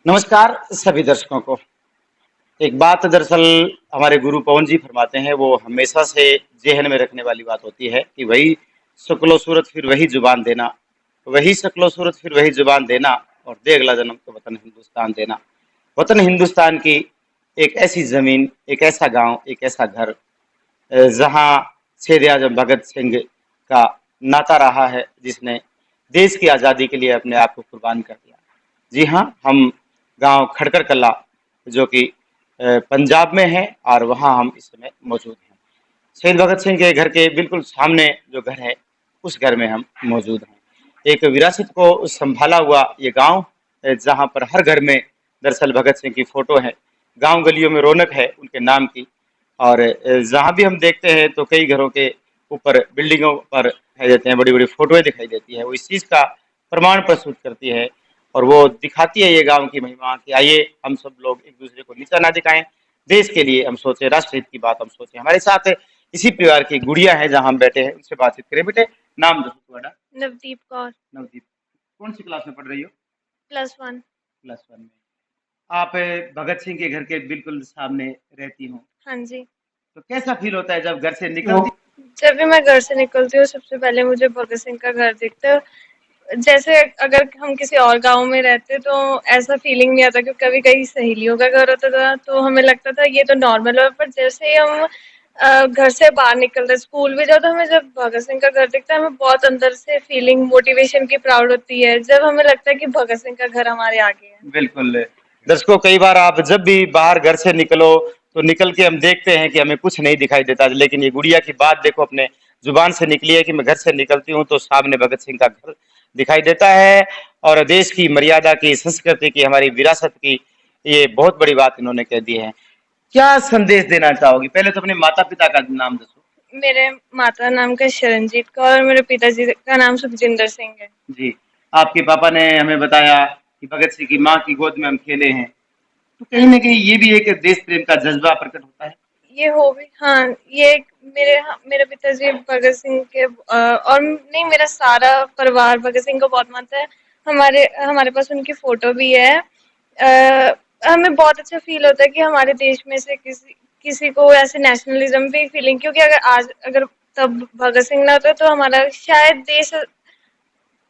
नमस्कार सभी दर्शकों को। एक बात दरअसल हमारे गुरु पवन जी फरमाते हैं, वो हमेशा से ज़हन में रखने वाली बात होती है कि वही शक्ल-ओ सूरत फिर वही ज़ुबान देना, वही शक्ल-ओ सूरत फिर वही ज़ुबान देना और दे अगला जन्म तो वतन हिंदुस्तान देना। वतन हिंदुस्तान की एक ऐसी ज़मीन, एक ऐसा गाँव, एक ऐसा घर जहाँ शेर-ए-आज़म भगत सिंह का नाता रहा है, जिसने देश की आज़ादी के लिए अपने आप को कुर्बान कर दिया। जी हाँ, हम गाँव खड़कर कलां जो कि पंजाब में है और वहाँ हम इस समय मौजूद हैं। शहीद भगत सिंह के घर के बिल्कुल सामने जो घर है, उस घर में हम मौजूद हैं। एक विरासत को सँभाला हुआ ये गाँव जहाँ पर हर घर में दरअसल भगत सिंह की फ़ोटो है। गाँव गलियों में रौनक है उनके नाम की और जहाँ भी हम देखते हैं तो कई घरों के ऊपर बिल्डिंगों पर दिखाई देते हैं, बड़ी-बड़ी फ़ोटोएँ दिखाई देती है। वो इस चीज़ का प्रमाण प्रस्तुत करती है और वो दिखाती है ये गाँव की महिमा कि आइए हम सब लोग एक-दूसरे को नीचा ना दिखाएँ, देश के लिए हम सोचें, राष्ट्र हित की बात हम सोचें। हमारे साथ इसी परिवार की गुड़िया है जहाँ हम बैठे हैं, उनसे बातचीत करें। बेटे नाम दसो थोड़ा? नवदीप कौर। नवदीप। कौन सी क्लास में पढ़ रही हो? +1। प्लस वन में। आप भगत सिंह के घर के बिल्कुल सामने रहती हो, हाँ जी। तो कैसा फील होता है जब घर से निकलती? जब भी मैं घर से निकलती हूँ सबसे पहले मुझे भगत सिंह का घर दिखता है। जैसे अगर हम किसी और गाँव में रहते तो ऐसा फीलिंग नहीं आता, क्योंकि कभी कहीं सहेलियों का घर होता था तो हमें लगता था ये तो नॉर्मल है, पर जैसे ही हम घर से बाहर निकलते स्कूल भी जाओ तो हमें जब भगत सिंह का घर दिखता है हमें बहुत अंदर से फीलिंग मोटिवेशन की प्राउड होती है, जब हमें लगता है कि भगत सिंह का घर हमारे आगे है। बिल्कुल। दर्शकों कई बार आप जब भी बाहर घर से निकलो तो निकल के हम देखते हैं कि हमें कुछ नहीं दिखाई देता, लेकिन ये गुड़िया की बात देखो अपने जुबान से निकली है कि मैं घर से निकलती हूँ तो सामने भगत सिंह का घर दिखाई देता है और देश की मर्यादा की, संस्कृति की, हमारी विरासत की ये बहुत बड़ी बात इन्होंने कह दी है। क्या संदेश देना चाहोगी? पहले तो अपने माता-पिता का नाम दसो। मेरे माता नाम का शरणजीत कौर और मेरे पिताजी का नाम सुखजिंदर सिंह है। जी, आपके पापा ने हमें बताया कि भगत सिंह की माँ की गोद में हम खेले हैं, तो कहीं न कहीं ये भी एक देश प्रेम का जज़्बा प्रकट होता है। ये हो भी हाँ, ये मेरे पिताजी भगत सिंह के और नहीं, मेरा सारा परिवार भगत सिंह को बहुत मानता है। हमारे हमारे पास उनकी फोटो भी है। हमें बहुत अच्छा फील होता है कि हमारे देश में से किसी किसी को ऐसे नेशनलिज्म भी फीलिंग, क्योंकि अगर तब भगत सिंह ना होता तो हमारा शायद देश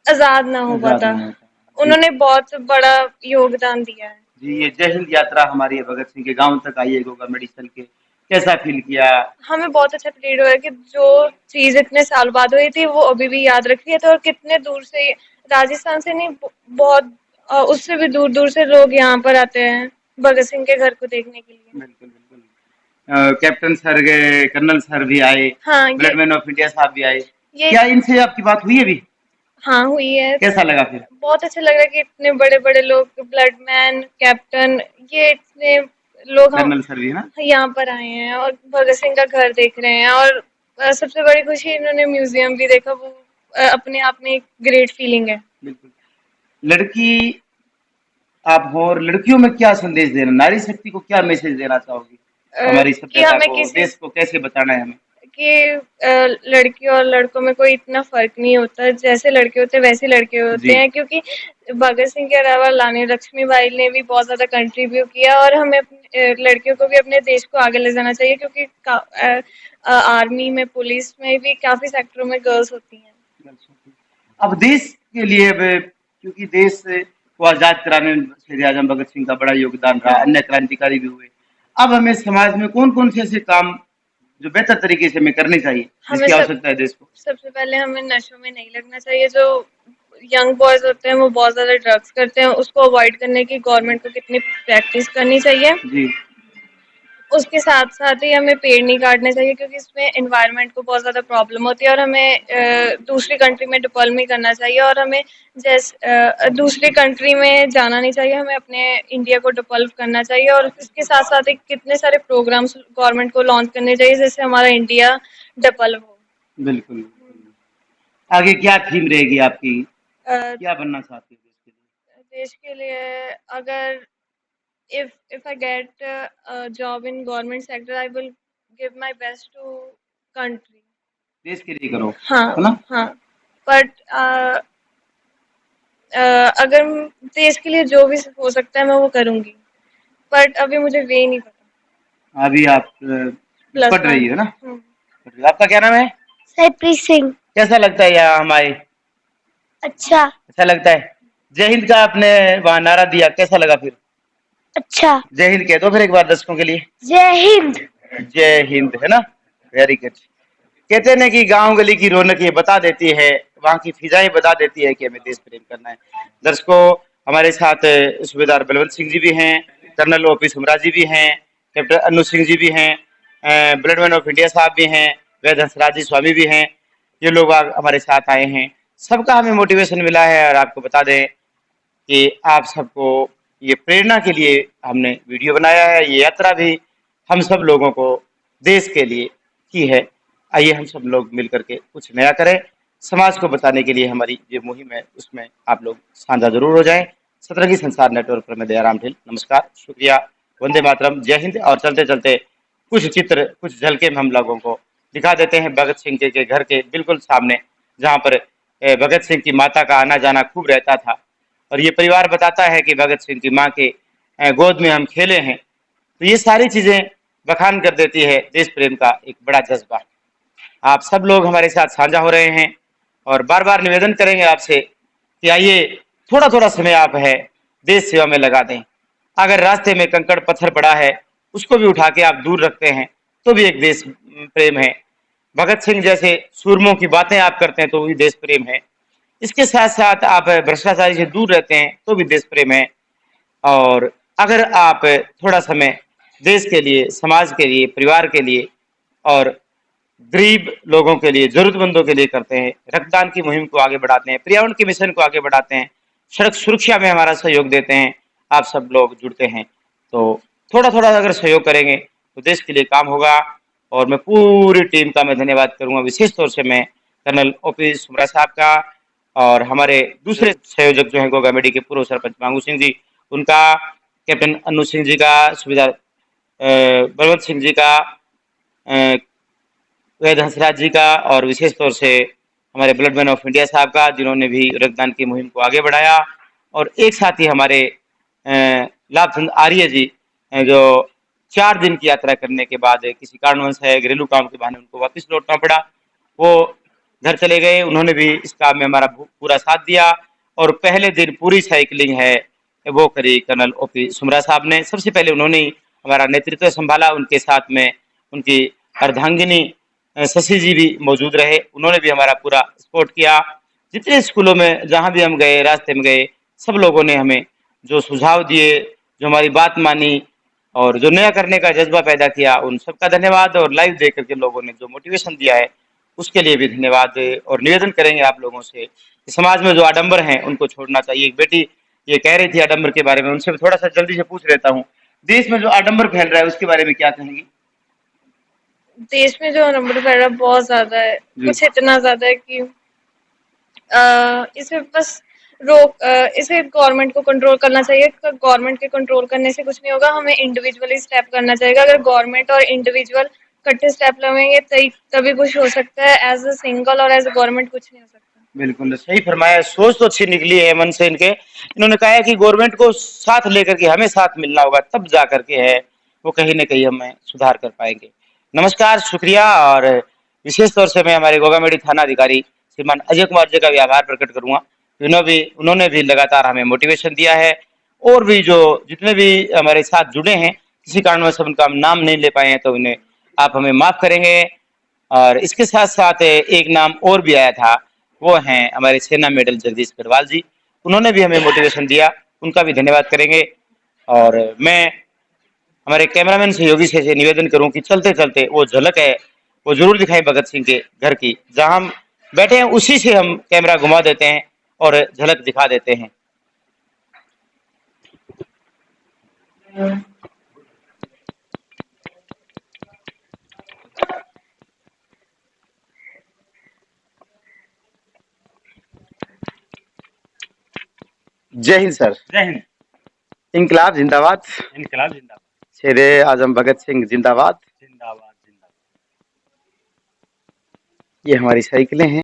आजाद ना हो आज़ाद पाता। नहीं होता। जी, उन्होंने बहुत बड़ा योगदान दिया है। जी, ये जय हिंद यात्रा हमारी है भगत सिंह के गाँव तक आई है गोगा मेडिसिन के, कैसा फ़ील किया? हमें बहुत अच्छा फील हुआ है कि जो चीज इतने साल बाद हुई थी वो अभी भी याद रखी है, तो और कितने दूर से, राजस्थान से नहीं, बहुत उससे भी दूर दूर से लोग यहाँ पर आते हैं भगत सिंह के घर को देखने के लिए। बिल्कुल, बिल्कुल। कैप्टन सर गए, कर्नल सर भी आए, हाँ ब्लड मैन ऑफ इंडिया साहब भी आए। ये क्या इनसे आपकी बात हुई अभी? हाँ हुई है। कैसा लगा फिर? बहुत अच्छा लग रहा है कि इतने बड़े बड़े लोग, ब्लडमैन, कैप्टन, ये इतने लोग हम कर्नल सर भी ना? यहाँ पर आए हैं और भगत सिंह का घर देख रहे हैं। और सबसे बड़ी खुशी, इन्होंने म्यूजियम भी देखा, वो अपने आप में एक ग्रेट फीलिंग है। बिल्कुल। लड़की आप हो और लड़कियों में क्या संदेश देना, नारी शक्ति को क्या मैसेज देना चाहोगी? हमारी कि सभ्यता हमें को, किसी देश को कैसे बचाना है हमें? कि लड़कियों और लड़कों में कोई इतना फर्क नहीं होता, जैसे लड़के होते हैं वैसे लड़के होते जी, हैं, क्योंकि भगत सिंह के अलावा रानी लक्ष्मीबाई ने भी बहुत ज्यादा कंट्रीब्यूट किया और हमें लड़कियों को भी अपने देश को आगे ले जाना चाहिए, क्योंकि आर्मी में, पुलिस में भी काफी सेक्टरों में गर्ल्स होती हैं। अब देश के लिए अब क्योंकि देश को आज़ाद कराने में शेर आज़म भगत सिंह का बड़ा योगदान रहा, हाँ, अन्य क्रांतिकारी भी हुए। अब हमें समाज में कौन-कौन से ऐसे काम जो बेहतर तरीके से हमें करने चाहिए, हमें जिसकी आवश्यकता है देश को? सबसे पहले हमें नशों में नहीं लगना चाहिए। जो यंग बॉयज होते हैं वो बहुत ज्यादा ड्रग्स करते हैं, उसको अवॉइड करने की गवर्नमेंट को कितनी प्रैक्टिस करनी चाहिए। जी, उसके साथ साथ ही हमें पेड़ नहीं काटने चाहिए, क्योंकि इसमें एनवायरनमेंट को बहुत ज़्यादा प्रॉब्लम होती है, और हमें दूसरी कंट्री में डिपॉल नहीं करना चाहिए, और हमें दूसरी कंट्री में जाना नहीं चाहिए, हमें अपने इंडिया को डिपॉल्व करना चाहिए। और इसके साथ साथ ही कितने सारे प्रोग्राम्स गवर्नमेंट को लॉन्च करने चाहिए जिससे हमारा इंडिया डिपॉल्व हो। बिल्कुल। आगे क्या थीम रहेगी आपकी? अ, क्या बनना चाहती हो देश के लिए? देश के लिए, अगर if I get a job in government sector, I will give my best to country. देश के लिए करो, हाँ है ना? हाँ, बट अगर देश के लिए जो भी हो सकता है मैं वो करूंगी, बट अभी मुझे वे नहीं पता। अभी आप प्लस पढ़ रही हो ना? वन। आपका क्या नाम है? सरप्रीत सिंह। कैसा लगता है यहाँ हमारे? अच्छा। अच्छा लगता है। जय हिंद का आपने वहां नारा दिया, कैसा लगा फिर? अच्छा। जय हिंद कह दो फिर एक बार दर्शकों के लिए। जय हिंद। जय हिंद, है ना? Very good. कहते हैं ना कि गांव गली की रौनक ये बता देती है, वहां की फिजाएं बता देती है कि हमें देश प्रेम करना है। दर्शकों, हमारे साथ सूबेदार बलवंत सिंह जी भी हैं, कर्नल ओपी सुमरा जी भी हैं, कैप्टन अन्नू सिंह जी भी हैं, ब्लडमैन ऑफ इंडिया साहब भी हैं, वैद हंसराज जी स्वामी भी हैं। ये लोग हमारे साथ आए हैं, सबका हमें मोटिवेशन मिला है। और आपको बता दें कि आप सबको ये प्रेरणा के लिए हमने वीडियो बनाया है। ये यात्रा भी हम सब लोगों को देश के लिए की है। आइए हम सब लोग मिलकर के कुछ नया करें। समाज को बताने के लिए हमारी जो मुहिम है उसमें आप लोग साझा जरूर हो जाएं। सतरंगी संसार नेटवर्क पर मैं दयाराम ढिल, नमस्कार, शुक्रिया, वंदे मातरम, जय हिंद। और चलते चलते कुछ चित्र, कुछ झलके हम लोगों को दिखा देते हैं भगत सिंह के घर के बिल्कुल सामने, जहाँ पर भगत सिंह की माता का आना जाना खूब रहता था। और ये परिवार बताता है कि भगत सिंह की माँ के गोद में हम खेले हैं। तो ये सारी चीजें बखान कर देती है देश प्रेम का एक बड़ा जज्बा। आप सब लोग हमारे साथ साझा हो रहे हैं और बार बार निवेदन करेंगे आपसे कि आइए थोड़ा थोड़ा समय आप है देश सेवा में लगा दें। अगर रास्ते में कंकड़ पत्थर पड़ा है उसको भी उठा के आप दूर रखते हैं तो भी एक देश प्रेम है। भगत सिंह जैसे सूरमों की बातें आप करते हैं तो भी देश प्रेम है। इसके साथ साथ आप भ्रष्टाचारी से दूर रहते हैं तो भी देश प्रेम है। और अगर आप थोड़ा समय देश के लिए, समाज के लिए, परिवार के लिए और गरीब लोगों के लिए, जरूरतमंदों के लिए करते हैं, रक्तदान की मुहिम को आगे बढ़ाते हैं, पर्यावरण के मिशन को आगे बढ़ाते हैं, सड़क सुरक्षा में हमारा सहयोग देते हैं, आप सब लोग जुड़ते हैं, तो थोड़ा थोड़ा अगर सहयोग करेंगे तो देश के लिए काम होगा। और मैं पूरी टीम का मैं धन्यवाद करूंगा, विशेष तौर से मैं कर्नल ओपी सुमरा साहब का और हमारे दूसरे संयोजक जो हैं गोगा मेडी के पूर्व सरपंच मांगू सिंह जी, उनका, कैप्टन अन्नू सिंह जी का, सूबेदार बलवंत सिंह जी का, वैद हंसराज जी का, और विशेष तौर से हमारे ब्लडमैन ऑफ इंडिया साहब का, जिन्होंने भी रक्तदान की मुहिम को आगे बढ़ाया। और एक साथ ही हमारे लाभचंद आर्य जी, जो 4 दिन की यात्रा करने के बाद किसी कारणवश है घरेलू काम के बहाने उनको वापस लौटना पड़ा, वो घर चले गए। उन्होंने भी इस काम में हमारा पूरा साथ दिया और पहले दिन पूरी साइकिलिंग है वो करी कर्नल ओपी सुमरा साहब ने। सबसे पहले उन्होंने ही हमारा नेतृत्व संभाला, उनके साथ में उनकी अर्धांगिनी शशि जी भी मौजूद रहे, उन्होंने भी हमारा पूरा सपोर्ट किया। जितने स्कूलों में जहाँ भी हम गए, रास्ते में गए, सब लोगों ने हमें जो सुझाव दिए, जो हमारी बात मानी और जो नया करने का जज्बा पैदा किया, उन सबका धन्यवाद। और लाइव देख करके लोगों ने जो मोटिवेशन दिया है उसके लिए भी धन्यवाद। और निवेदन करेंगे आप लोगों से कि समाज में जो आडंबर हैं उनको छोड़ना चाहिए। एक बेटी ये कह रही थी आडंबर के बारे में, उनसे थोड़ा सा जल्दी से पूछ लेता हूँ, देश में जो आडंबर फैल रहा है उसके बारे में क्या कहेंगी? देश में जो नंबर फैल रहा है बहुत ज्यादा है, कुछ इतना ज्यादा है कि इसे बस इसे गवर्नमेंट को कंट्रोल करना चाहिए। गवर्नमेंट के कंट्रोल करने से कुछ नहीं होगा, हमें इंडिविजुअली स्टेप करना चाहिए। अगर गवर्नमेंट और इंडिविजुअल इकट्ठे स्टेप लेंगे तभी कुछ हो सकता है। एज अ सिंगल और एज अ गवर्नमेंट कुछ नहीं हो सकता। बिल्कुल सही फरमाया। सोच तो अच्छी निकली है मन से इनके। इन्होंने कहा है कि गवर्नमेंट को साथ लेकर के हमें साथ मिलना होगा, तब जा करके है वो कहीं न कहीं हमें सुधार कर पाएंगे। नमस्कार, शुक्रिया। और विशेष तौर से मैं हमारे गोगामेडी थाना अधिकारी श्रीमान अजय कुमार जी का भी आभार प्रकट करूंगा। उन्होंने भी लगातार हमें मोटिवेशन दिया है। और भी जो जितने भी हमारे साथ जुड़े हैं, किसी कारणवश उनका हम नाम नहीं ले पाए हैं तो उन्हें आप हमें माफ करेंगे। और इसके साथ साथ एक नाम और भी आया था, वो हैं हमारे सेना मेडल जगदीश गढ़वाल जी, उन्होंने भी हमें मोटिवेशन दिया, उनका भी धन्यवाद करेंगे। और मैं हमारे कैमरामैन सहयोगी से निवेदन करूं कि चलते चलते वो झलक है वो जरूर दिखाई भगत सिंह के घर की, जहां हम बैठे हैं उसी से हम कैमरा घुमा देते हैं और झलक दिखा देते हैं। जय हिंद सर। जय हिंद। इनकलाब जिंदाबाद। इनकलाब जिंदाबाद। शेरे आजम भगत सिंह जिंदाबाद। जिंदाबाद जिंदाबाद। ये हमारी साइकिलें हैं।